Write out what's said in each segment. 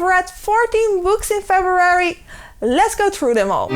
read 14 books in February. Let's go through them all.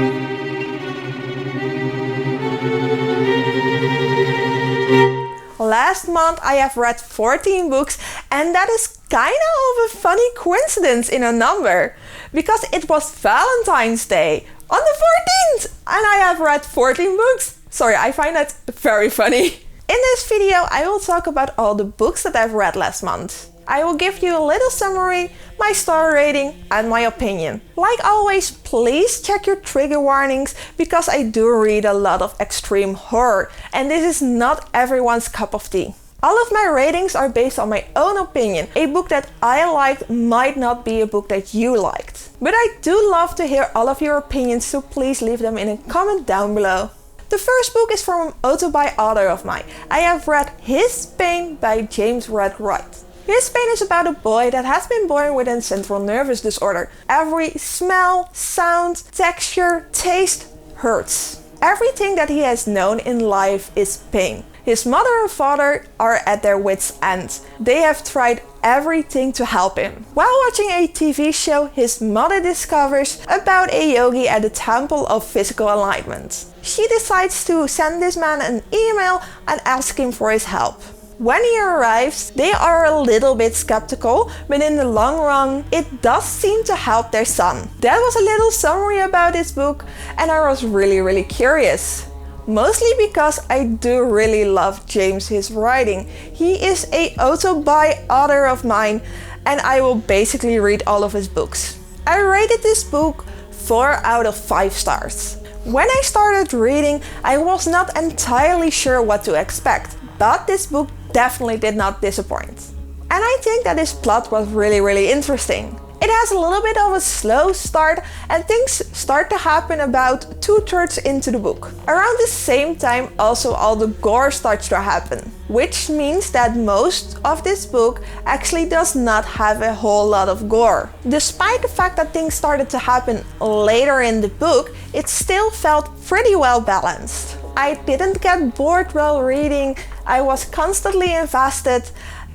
Last month I have read 14 books, and that is kinda of a funny coincidence in a number, because it was Valentine's Day on the 14th and I have read 14 books. Sorry, I find that very funny. In this video I will talk about all the books that I've read last month. I will give you a little summary, my star rating and my opinion. Like always, please check your trigger warnings, because I do read a lot of extreme horror and this is not everyone's cup of tea. All of my ratings are based on my own opinion. A book that I liked might not be a book that you liked. But I do love to hear all of your opinions, so please leave them in a comment down below. The first book is from an autobiography of mine. I have read His Pain by James Redwright. His Pain is about a boy that has been born with a central nervous disorder. Every smell, sound, texture, taste hurts. Everything that he has known in life is pain. His mother and father are at their wits' end. They have tried everything to help him. While watching a TV show, his mother discovers about a yogi at the Temple of Physical Alignment. She decides to send this man an email and ask him for his help. When he arrives, they are a little bit skeptical, but in the long run, it does seem to help their son. That was a little summary about this book, and I was really curious. Mostly because I do really love James, his writing. He is an autobiography of mine, and I will basically read all of his books. I rated this book 4 out of 5 stars. When I started reading, I was not entirely sure what to expect, but this book definitely did not disappoint. And I think that this plot was really interesting. It has a little bit of a slow start and things start to happen about 2/3 into the book. Around the same time also all the gore starts to happen, which means that most of this book actually does not have a whole lot of gore. Despite the fact that things started to happen later in the book, it still felt pretty well balanced. I didn't get bored while reading, I was constantly invested,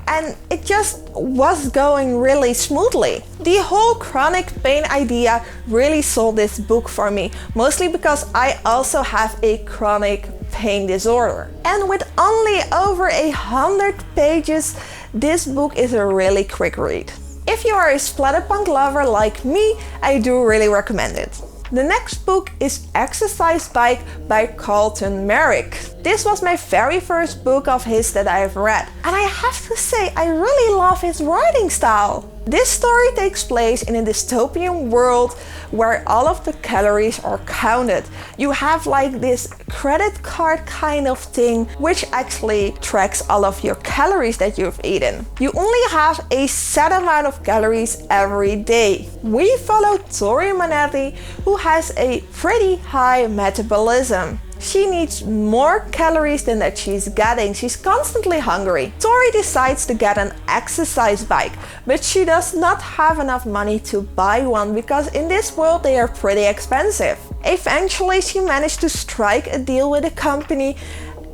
and it just was going really smoothly. The whole chronic pain idea really sold this book for me, mostly because I also have a chronic pain disorder. And with only over 100 pages, this book is a really quick read. If you are a splatterpunk lover like me, I do really recommend it. The next book is Exercise Bike by Carlton Merrick. This was my very first book of his that I have read, and I have to say I really love his writing style. This story takes place in a dystopian world where all of the calories are counted. You have like this credit card kind of thing which actually tracks all of your calories that you've eaten. You only have a set amount of calories every day. We follow Tori Manetti, who has a pretty high metabolism. She needs more calories than that she's getting. She's constantly hungry. Tori decides to get an exercise bike, but she does not have enough money to buy one because in this world they are pretty expensive. Eventually she managed to strike a deal with a company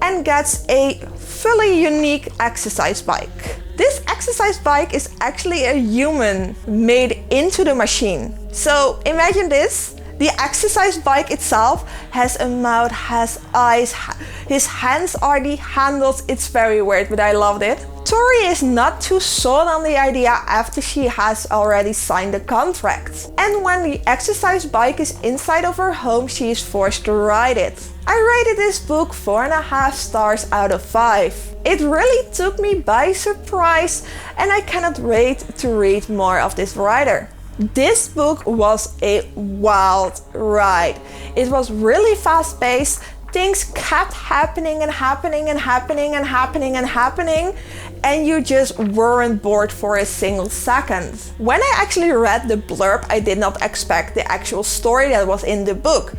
and gets a fully unique exercise bike. This exercise bike is actually a human made into the machine. So imagine this. The exercise bike itself has a mouth, has eyes, his hands are the handles. It's very weird, but I loved it. Tori is not too sold on the idea after she has already signed the contract. And when the exercise bike is inside of her home, she is forced to ride it. I rated this book 4.5 stars out of 5. It really took me by surprise, and I cannot wait to read more of this writer. This book was a wild ride. It was really fast paced. Things kept happening and happening and happening and happening and happening, and you just weren't bored for a single second. When I actually read the blurb, I did not expect the actual story that was in the book.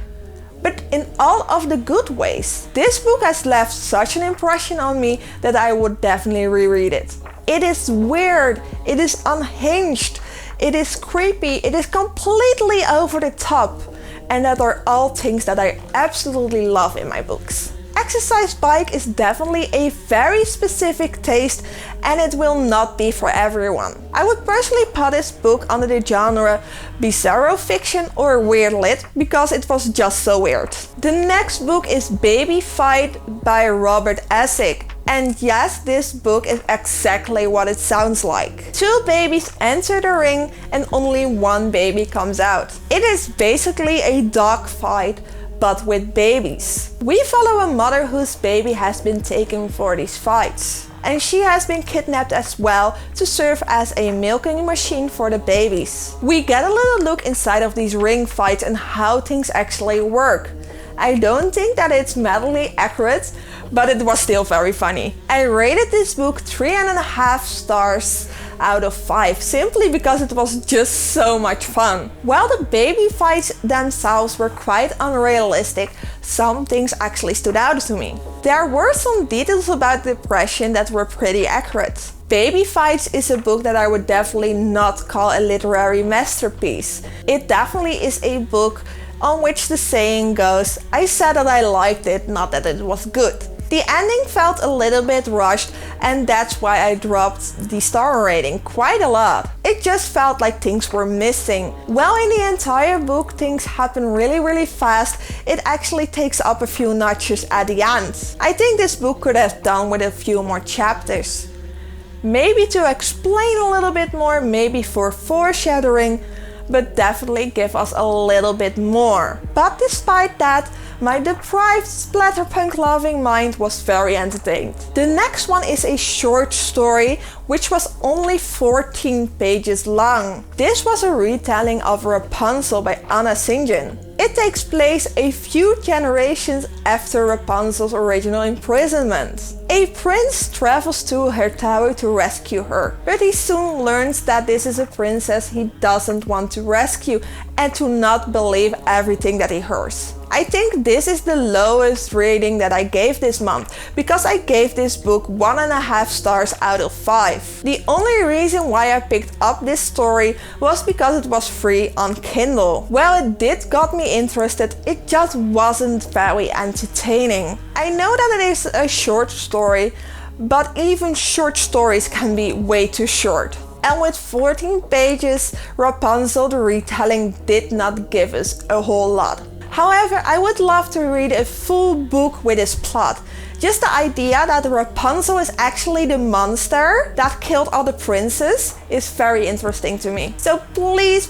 But in all of the good ways. This book has left such an impression on me that I would definitely reread it. It is weird, it is unhinged, it is creepy, it is completely over the top, and that are all things that I absolutely love in my books. Exercise bike is definitely a very specific taste and it will not be for everyone. I would personally put this book under the genre bizarro fiction or weird lit because it was just so weird. The next book is Baby Fight by Robert Essig. And yes, this book is exactly what it sounds like. 2 babies enter the ring and only 1 baby comes out. It is basically a dog fight, but with babies. We follow a mother whose baby has been taken for these fights. And she has been kidnapped as well to serve as a milking machine for the babies. We get a little look inside of these ring fights and how things actually work. I don't think that it's medically accurate, but it was still very funny. I rated this book 3.5 stars out of 5 simply because it was just so much fun. While the baby fights themselves were quite unrealistic, some things actually stood out to me. There were some details about depression that were pretty accurate. Baby Fights is a book that I would definitely not call a literary masterpiece. It definitely is a book on which the saying goes, I said that I liked it, not that it was good. The ending felt a little bit rushed and that's why I dropped the star rating quite a lot. It just felt like things were missing. While in the entire book things happen really fast, it actually takes up a few notches at the end. I think this book could have done with a few more chapters. Maybe to explain a little bit more, maybe for foreshadowing, but definitely give us a little bit more. But despite that, my deprived splatterpunk loving mind was very entertained. The next one is a short story which was only 14 pages long. This was a retelling of Rapunzel by Anna St. John. It takes place a few generations after Rapunzel's original imprisonment. A prince travels to her tower to rescue her, but he soon learns that this is a princess he doesn't want to rescue and to not believe everything that he hears. I think this is the lowest rating that I gave this month because I gave this book 1.5 stars out of 5. The only reason why I picked up this story was because it was free on Kindle. While it did got me interested, it just wasn't very entertaining. I know that it is a short story, but even short stories can be way too short. And with 14 pages, Rapunzel the retelling did not give us a whole lot. However, I would love to read a full book with this plot. Just the idea that Rapunzel is actually the monster that killed all the princes is very interesting to me. So please,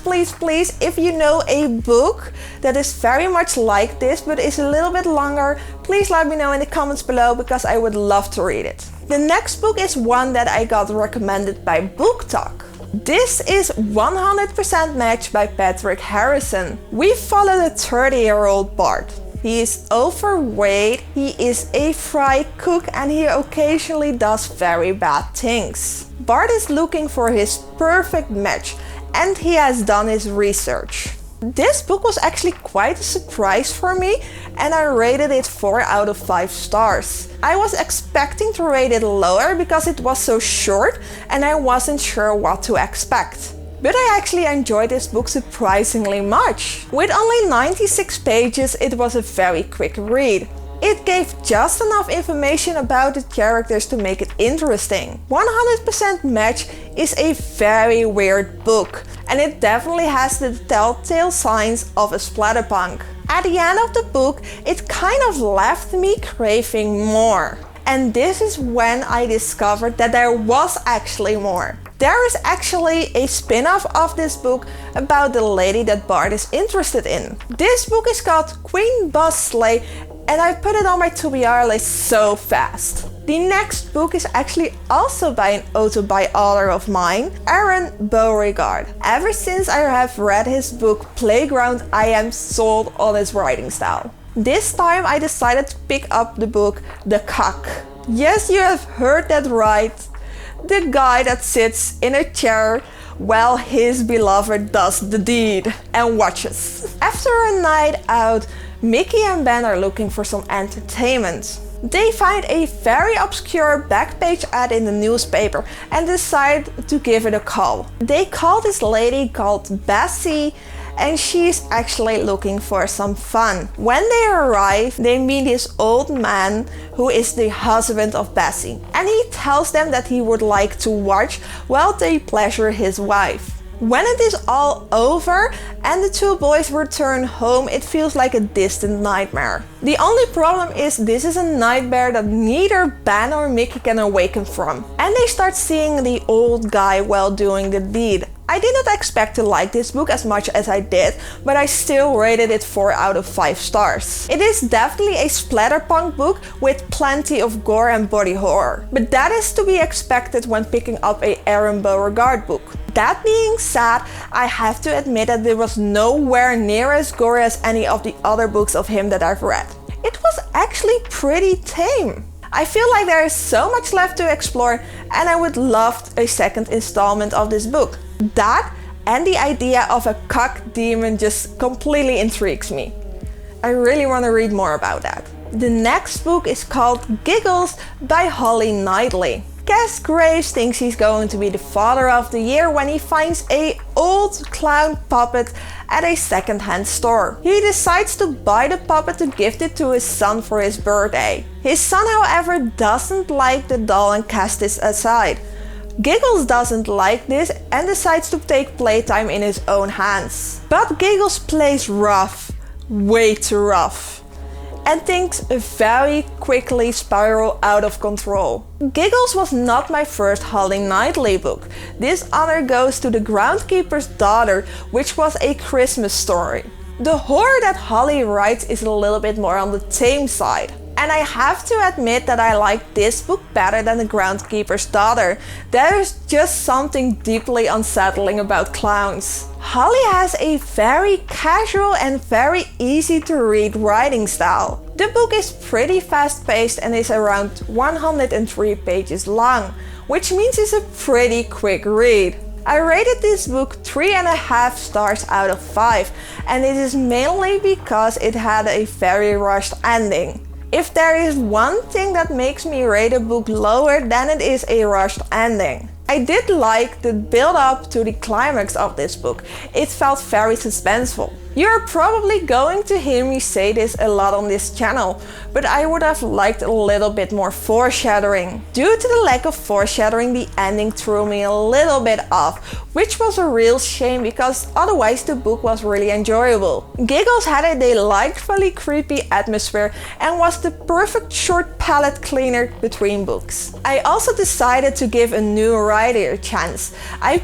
if you know a book that is very much like this but is a little bit longer, please let me know in the comments below because I would love to read it. The next book is one that I got recommended by Book Talk. This is 100% Match by Patrick Harrison. We follow the 30-year-old Bart. He is overweight, he is a fry cook and he occasionally does very bad things. Bart is looking for his perfect match and he has done his research. This book was actually quite a surprise for me and I rated it 4 out of 5 stars. I was expecting to rate it lower because it was so short and I wasn't sure what to expect. But I actually enjoyed this book surprisingly much. With only 96 pages, it was a very quick read. It gave just enough information about the characters to make it interesting. 100% Match is a very weird book and it definitely has the telltale signs of a splatterpunk. At the end of the book, it kind of left me craving more. And this is when I discovered that there was actually more. There is actually a spin-off of this book about the lady that Bart is interested in. This book is called Queen Boss Slay and I put it on my TBR list so fast. The next book is actually also by an author of mine, Aaron Beauregard. Ever since I have read his book Playground, I am sold on his writing style. This time I decided to pick up the book The Cuck. Yes, you have heard that right. The guy that sits in a chair while his beloved does the deed and watches. After a night out, Mickey and Ben are looking for some entertainment. They find a very obscure backpage ad in the newspaper and decide to give it a call. They call this lady called Bessie and she's actually looking for some fun. When they arrive, they meet this old man who is the husband of Bessie, and he tells them that he would like to watch while they pleasure his wife. When it is all over and the two boys return home, it feels like a distant nightmare. The only problem is this is a nightmare that neither Ben or Mickey can awaken from, and they start seeing the old guy while doing the deed. I did not expect to like this book as much as I did, but I still rated it 4 out of 5 stars. It is definitely a splatterpunk book with plenty of gore and body horror, but that is to be expected when picking up a Aaron Beauregard book. That being said, I have to admit that it was nowhere near as gory as any of the other books of him that I've read. It was actually pretty tame. I feel like there is so much left to explore, and I would love a second installment of this book. That and the idea of a Cuck demon just completely intrigues me. I really want to read more about that. The next book is called Giggles by Holly Knightley. Cass Graves thinks he's going to be the father of the year when he finds an old clown puppet at a second-hand store. He decides to buy the puppet to gift it to his son for his birthday. His son, however, doesn't like the doll and casts it aside. Giggles doesn't like this and decides to take playtime in his own hands. But Giggles plays rough, way too rough, and things very quickly spiral out of control. Giggles was not my first Holly Knightley book. This honor goes to The Groundskeeper's Daughter, which was a Christmas story. The horror that Holly writes is a little bit more on the tame side. And I have to admit that I like this book better than The Groundskeeper's Daughter. There is just something deeply unsettling about clowns. Holly has a very casual and very easy to read writing style. The book is pretty fast paced and is around 103 pages long, which means it's a pretty quick read. I rated this book 3.5 stars out of 5, and it is mainly because it had a very rushed ending. If there is one thing that makes me rate a book lower, then it is a rushed ending. I did like the build up to the climax of this book. It felt very suspenseful. You're probably going to hear me say this a lot on this channel, but I would have liked a little bit more foreshadowing. Due to the lack of foreshadowing, the ending threw me a little bit off, which was a real shame because otherwise the book was really enjoyable. Giggles had a delightfully creepy atmosphere and was the perfect short palate cleaner between books. I also decided to give a new writer a chance. I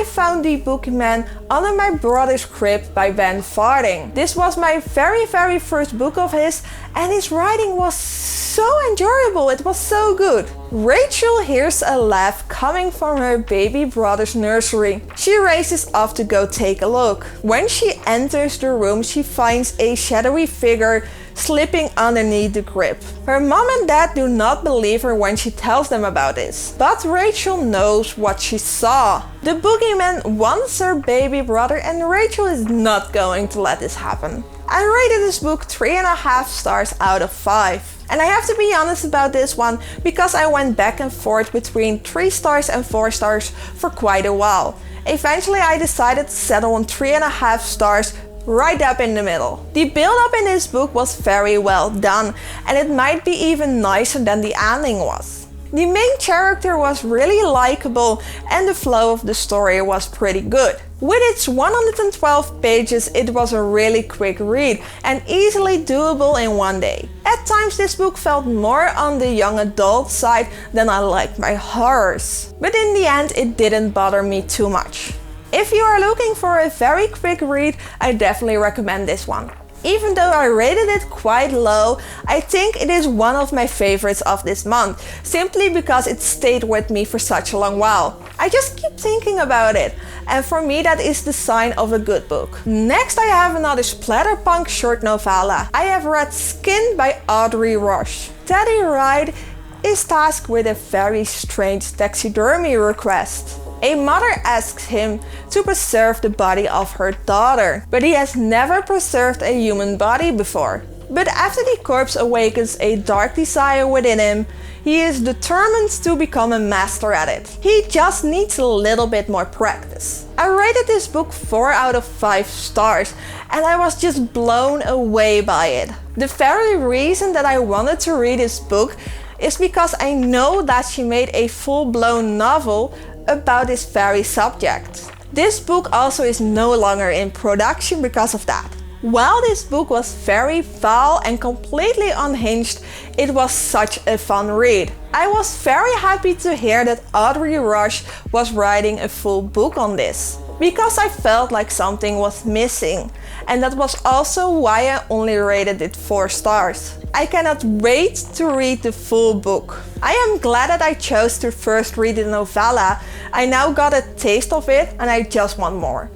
found the Boogeyman under my brother's Crypt by Ben Farding. This was my very first book of his, and his writing was so enjoyable, it was so good. Rachel hears a laugh coming from her baby brother's nursery. She races off to go take a look. When she enters the room, she finds a shadowy figure slipping underneath the crib. Her mom and dad do not believe her when she tells them about this, but Rachel knows what she saw. The Boogeyman wants her baby brother, and Rachel is not going to let this happen. I rated this book 3.5 stars out of 5. And I have to be honest about this one because I went back and forth between 3 stars and 4 stars for quite a while. Eventually I decided to settle on 3.5 stars, right up in the middle. The build-up in this book was very well done, and it might be even nicer than the ending was. The main character was really likable and the flow of the story was pretty good. With its 112 pages, it was a really quick read and easily doable in one day. At times this book felt more on the young adult side than I liked my horrors, but in the end it didn't bother me too much. If you are looking for a very quick read, I definitely recommend this one. Even though I rated it quite low, I think it is one of my favorites of this month, simply because it stayed with me for such a long while. I just keep thinking about it, and for me that is the sign of a good book. Next I have another splatterpunk short novella. I have read Skin by Audrey Rush. Teddy Wright is tasked with a very strange taxidermy request. A mother asks him to preserve the body of her daughter, but he has never preserved a human body before. But after the corpse awakens a dark desire within him, he is determined to become a master at it. He just needs a little bit more practice. I I rated this book 4 out of 5 stars and I was just blown away by it. The very reason that I wanted to read this book is because I know that she made a full-blown novel about this very subject. This book also is no longer in production because of that. While this book was very foul and completely unhinged, it was such a fun read. I was very happy to hear that Audrey Rush was writing a full book on this, because I felt like something was missing, and that was also why I only rated it 4 stars. I cannot wait to read the full book. I am glad that I chose to first read the novella. I now got a taste of it and I just want more.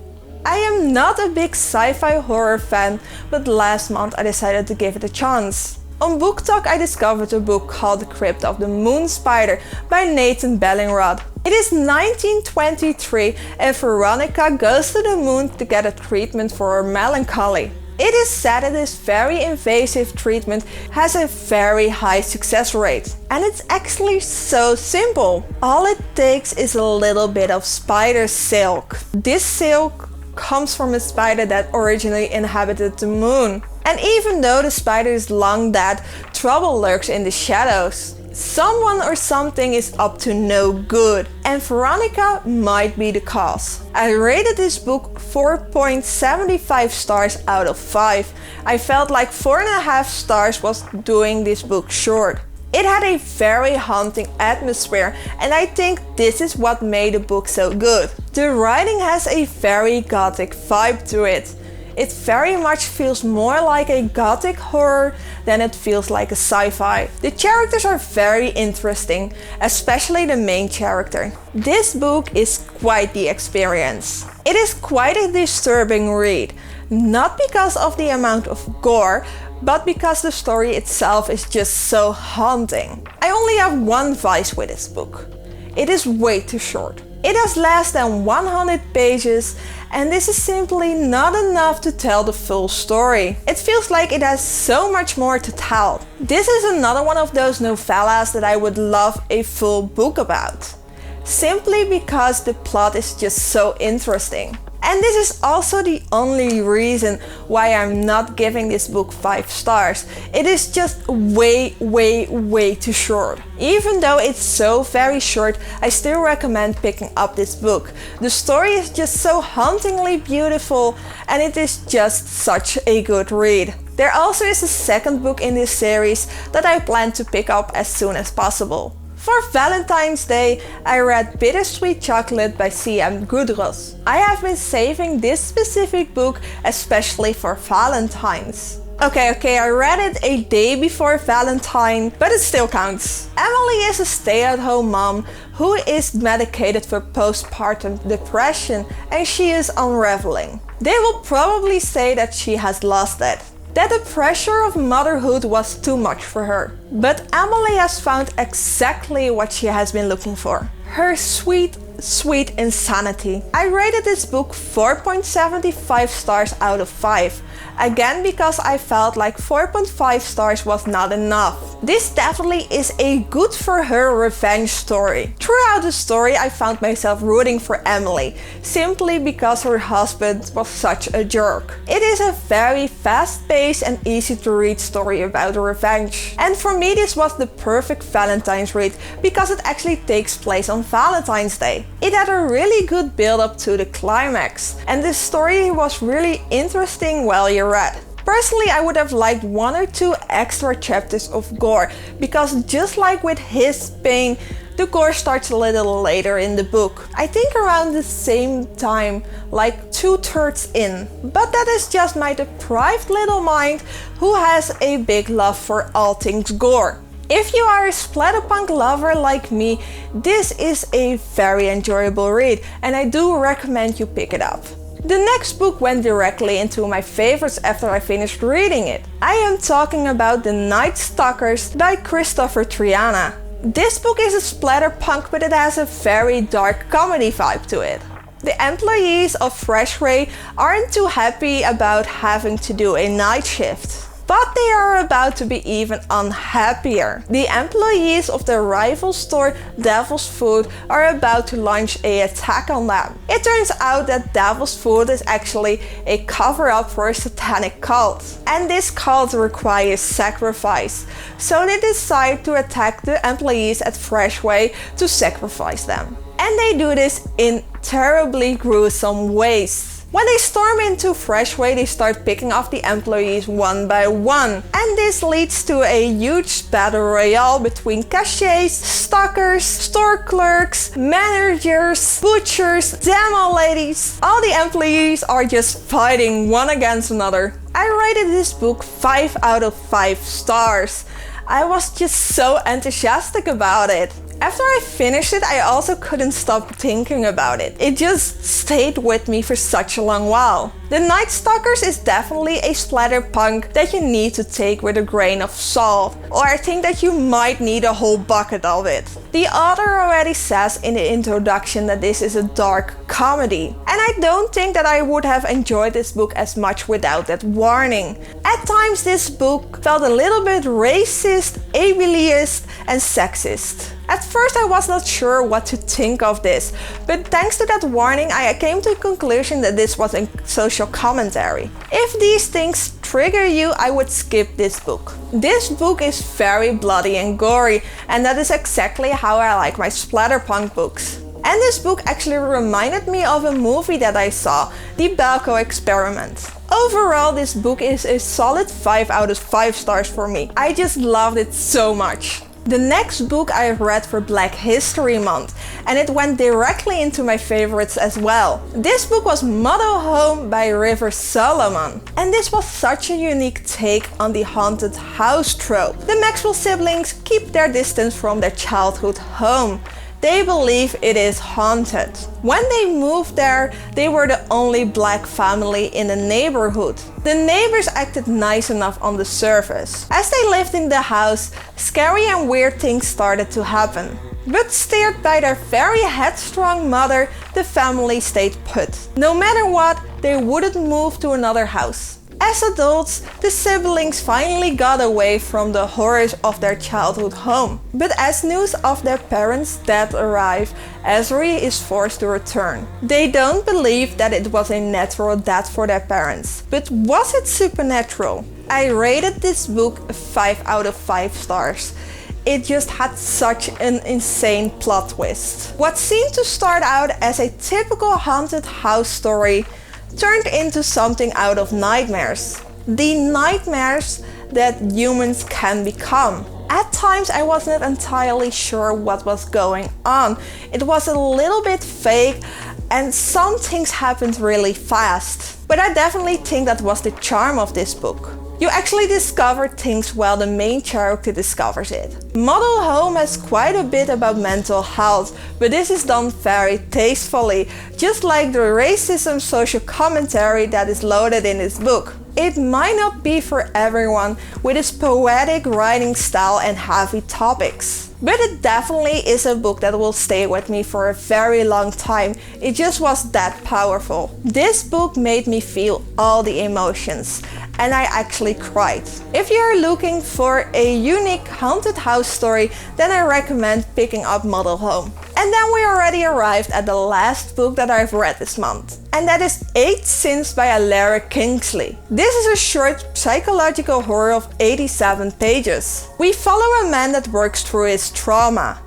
I am not a big sci-fi horror fan, but last month I decided to give it a chance. On BookTok I discovered a book called The Crypt of the Moon Spider by Nathan Bellingrod. It is 1923 and Veronica goes to the moon to get a treatment for her melancholy. It is said that this very invasive treatment has a very high success rate. And it's actually so simple. All it takes is a little bit of spider silk. This silk comes from a spider that originally inhabited the moon. And even though the spider is long dead, trouble lurks in the shadows. Someone or something is up to no good, and Veronica might be the cause. I rated this book 4.75 stars out of 5. I felt like 4.5 stars was doing this book short. It had a very haunting atmosphere, and I think this is what made the book so good. The writing has a very gothic vibe to it. It very much feels more like a gothic horror than it feels like a sci-fi. The characters are very interesting, especially the main character. This book is quite the experience. It is quite a disturbing read, not because of the amount of gore, but because the story itself is just so haunting. I only have one vice with this book. It is way too short. It has less than 100 pages and this is simply not enough to tell the full story. It feels like it has so much more to tell. This is another one of those novellas that I would love a full book about, simply because the plot is just so interesting. And this is also the only reason why I'm not giving this book 5 stars. It is just way too short. Even though it's so very short, I still recommend picking up this book. The story is just so hauntingly beautiful and it is just such a good read. There also is a second book in this series that I plan to pick up as soon as possible. For Valentine's Day, I read Bittersweet Chocolate by C.M. Giggles. I have been saving this specific book especially for Valentine's. Okay, I read it a day before Valentine, but it still counts. Emily is a stay-at-home mom who is medicated for postpartum depression and she is unraveling. They will probably say that she has lost it, that the pressure of motherhood was too much for her. But Emily has found exactly what she has been looking for. Her sweet insanity. I rated this book 4.75 stars out of 5. Again, because I felt like 4.5 stars was not enough. This definitely is a good for her revenge story. Throughout the story I found myself rooting for Emily, simply because her husband was such a jerk. It is a very fast-paced and easy to read story about revenge. And for me this was the perfect Valentine's read because it actually takes place on Valentine's Day. It had a really good build up to the climax, and the story was really interesting while you read. Personally, I would have liked 1 or 2 extra chapters of gore, because just like with his pain, the gore starts a little later in the book. I think around the same time, like 2/3 in. But that is just my deprived little mind who has a big love for all things gore. If you are a splatterpunk lover like me, this is a very enjoyable read and I do recommend you pick it up. The next book went directly into my favorites after I finished reading it. I am talking about The Night Stalkers by Christopher Triana. This book is a splatterpunk, but it has a very dark comedy vibe to it. The employees of Fresh Ray aren't too happy about having to do a night shift. But they are about to be even unhappier. The employees of their rival store, Devil's Food, are about to launch an attack on them. It turns out that Devil's Food is actually a cover-up for a satanic cult. And this cult requires sacrifice. So they decide to attack the employees at Freshway to sacrifice them. And they do this in terribly gruesome ways. When they storm into Freshway, they start picking off the employees one by one. And this leads to a huge battle royale between cashiers, stockers, store clerks, managers, butchers, demo ladies. All the employees are just fighting one against another. I rated this book 5 out of 5 stars. I was just so enthusiastic about it. After I finished it, I also couldn't stop thinking about it. It just stayed with me for such a long while. The Night Stalkers is definitely a splatterpunk that you need to take with a grain of salt, or I think that you might need a whole bucket of it. The author already says in the introduction that this is a dark comedy, and I don't think that I would have enjoyed this book as much without that warning. At times this book felt a little bit racist, ableist, and sexist. At first I was not sure what to think of this, but thanks to that warning I came to the conclusion that this was a social commentary. If these things trigger you, I would skip this book. This book is very bloody and gory, and that is exactly how I like my splatterpunk books. And this book actually reminded me of a movie that I saw, The Balco Experiment. Overall, this book is a solid 5 out of 5 stars for me. I just loved it so much. The next book I read for Black History Month, and it went directly into my favorites as well. This book was Model Home by River Solomon, and this was such a unique take on the haunted house trope. The Maxwell siblings keep their distance from their childhood home. They believe it is haunted. When they moved there, they were the only black family in the neighborhood. The neighbors acted nice enough on the surface. As they lived in the house, scary and weird things started to happen. But steered by their very headstrong mother, the family stayed put. No matter what, they wouldn't move to another house. As adults, the siblings finally got away from the horrors of their childhood home. But as news of their parents' death arrive, Esri is forced to return. They don't believe that it was a natural death for their parents, but was it supernatural? I rated this book a 5 out of 5 stars. It just had such an insane plot twist. What seemed to start out as a typical haunted house story turned into something out of nightmares. The nightmares that humans can become. At times I wasn't entirely sure what was going on. It was a little bit fake and some things happened really fast. But I definitely think that was the charm of this book. You actually discover things while the main character discovers it. Model Home has quite a bit about mental health, but this is done very tastefully, just like the racism social commentary that is loaded in this book. It might not be for everyone with its poetic writing style and heavy topics, but it definitely is a book that will stay with me for a very long time. It just was that powerful. This book made me feel all the emotions, and I actually cried. If you're looking for a unique haunted house story, then I recommend picking up Model Home. And then we already arrived at the last book that I've read this month. And that is 8 Sins by Alara Kingsley. This is a short psychological horror of 87 pages. We follow a man that works through his trauma.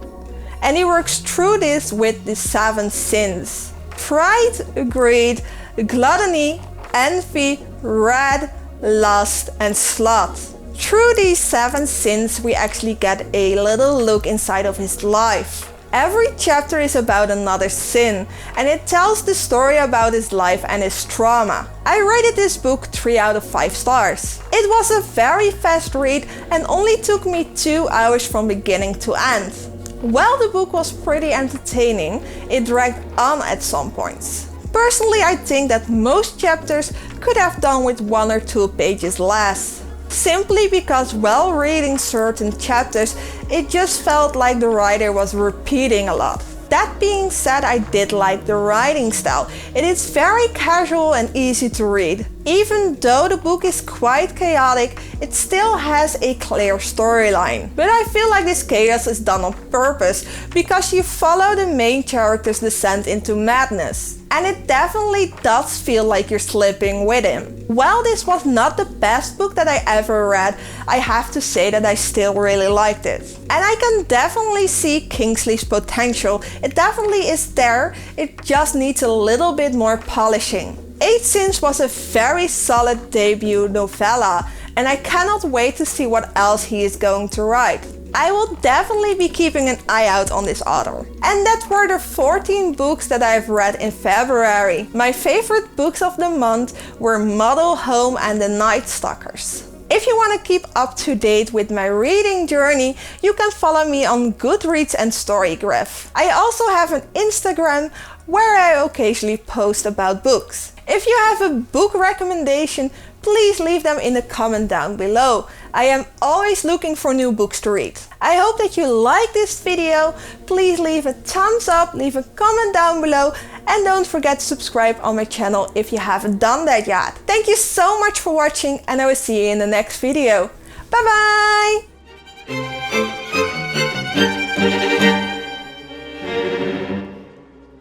And he works through this with the 7 sins: pride, greed, gluttony, envy, wrath, lust, and sloth. Through these 7 sins, we actually get a little look inside of his life. Every chapter is about another sin, and it tells the story about his life and his trauma. I rated this book 3 out of 5 stars. It was a very fast read and only took me 2 hours from beginning to end. While the book was pretty entertaining, it dragged on at some points. Personally, I think that most chapters could have done with 1 or 2 pages less. Simply because while reading certain chapters, it just felt like the writer was repeating a lot. That being said, I did like the writing style. It is very casual and easy to read. Even though the book is quite chaotic, it still has a clear storyline. But I feel like this chaos is done on purpose, because you follow the main character's descent into madness. And it definitely does feel like you're slipping with him. While this was not the best book that I ever read, I have to say that I still really liked it. And I can definitely see Kingsley's potential. It definitely is there, it just needs a little bit more polishing. 8 Sins was a very solid debut novella, and I cannot wait to see what else he is going to write. I will definitely be keeping an eye out on this author. And that were the 14 books that I've read in February. My favorite books of the month were Model Home and The Night Stalkers. If you want to keep up to date with my reading journey, you can follow me on Goodreads and Storygraph. I also have an Instagram where I occasionally post about books. If you have a book recommendation, please leave them in the comment down below. I am always looking for new books to read. I hope that you like this video. Please leave a thumbs up, leave a comment down below, and don't forget to subscribe on my channel if you haven't done that yet. Thank you so much for watching, and I will see you in the next video. Bye bye!